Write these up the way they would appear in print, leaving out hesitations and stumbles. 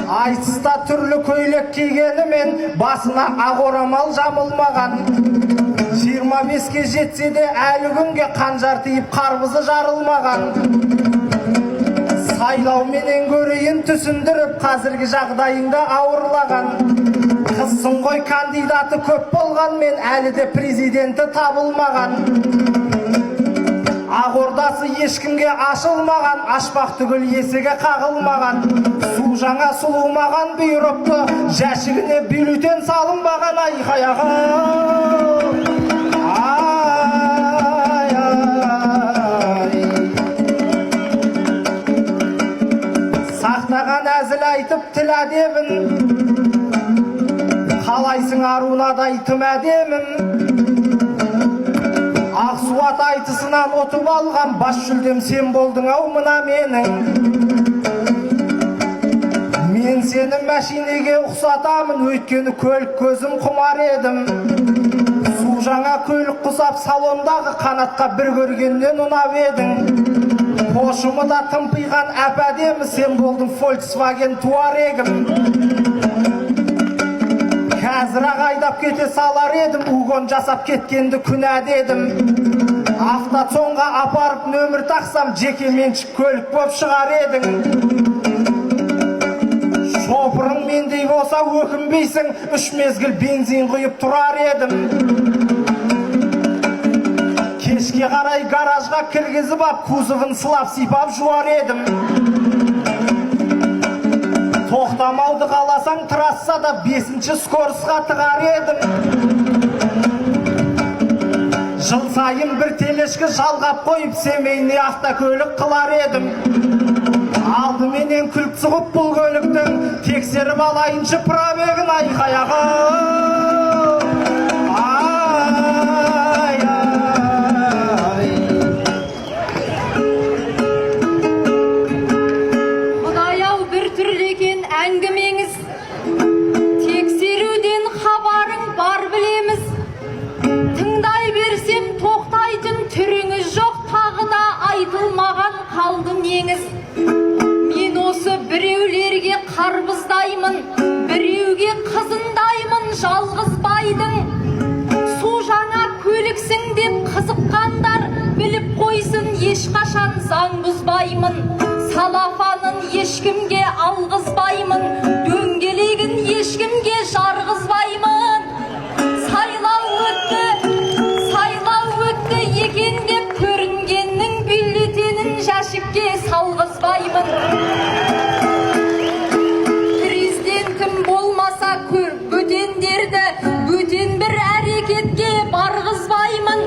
Айтыста түрлі көйлек кигенімен басына ақ орамал жамылмаған. 25-ке жетсе де әлі күнге қанжар тиіп қарбызы жарылмаған. Сайлауменен көрейін түсіндіріп қазіргі жағдайыңда ауырлаған. Қызсың ғой кандидаты көп болғанмен әлі де президенті табылмаған. Ақордасы ешкімге ашылмаған, ашпақ түгіл есігі қағылмаған. Су жаңа сұлумаған бұйрықты, жәшігіне бюллетен салынбаған. Айқаяға сақтаған әзіл айтып тіл әдебін, қалайсың арунадай тым әдемім. Ақсуат айтысынан отып алған бас жүлдем сен болдың ау мына менің. Мен сені мәшинеге ұқсатамын, өйткені көлік көзім құмар едім. Су жаңа көлік құсап салондағы қанатқа бір көргеннен ұнап едің. Қошымы да тымпиған әп-әдемі, сен болдың Volkswagen Туарегім. Қазір-ақ айдап кете салар едім, угон жасап кеткенді күнә дедім. Автоцонға апарып нөмір тақсам, жеке меншік көлік боп шығар едің. Шопырың мендей болса өкінбейсің, 3 мезгіл бензин құйып тұрар едім. Кешке қарай гаражға кіргізіп ап, кузовын сылап сипап жуар едім. Тоқтамауды қаласаң трассада 5-ші скорысқа тығар едім. Жыл сайын бір телешкі жалғап қойып, семейне автокөлік қылар едім. Алдыменен күліп сұғып бұл көліктің, тексеріп алайыншы пробегін. Айқаяға әңгімеңіз, тексеруден хабарың бар білеміз. Тыңдай берсем тоқтайтын түріңіз жоқ, тағы да айтылмаған қалды неңіз. Мен осы біреулерге қарбыздаймын, біреуге қызындаймын жалғыз байдың. Су жаңа көліксің деп қызыққандар біліп қойсын, ешқашан заң бұзбаймын. Салафанын ешкімге алғызбаймын, дөңгелегін ешкімге жарғызбаймын. Сайлау өтті екен деп көрінгеннің бюллетенін жәшікке салғызбаймын. Президентім болмаса бөтендерді бөтен бір әрекетке барғызбаймын.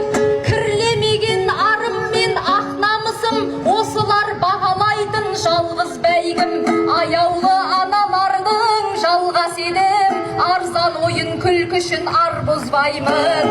Кірлемеген арым мен ақ намысым, осылар бағалайтын жалғыз бәйгім. Аяулы аналардың жалғас едім, арзан ойын күлкішін ар бұзбаймын.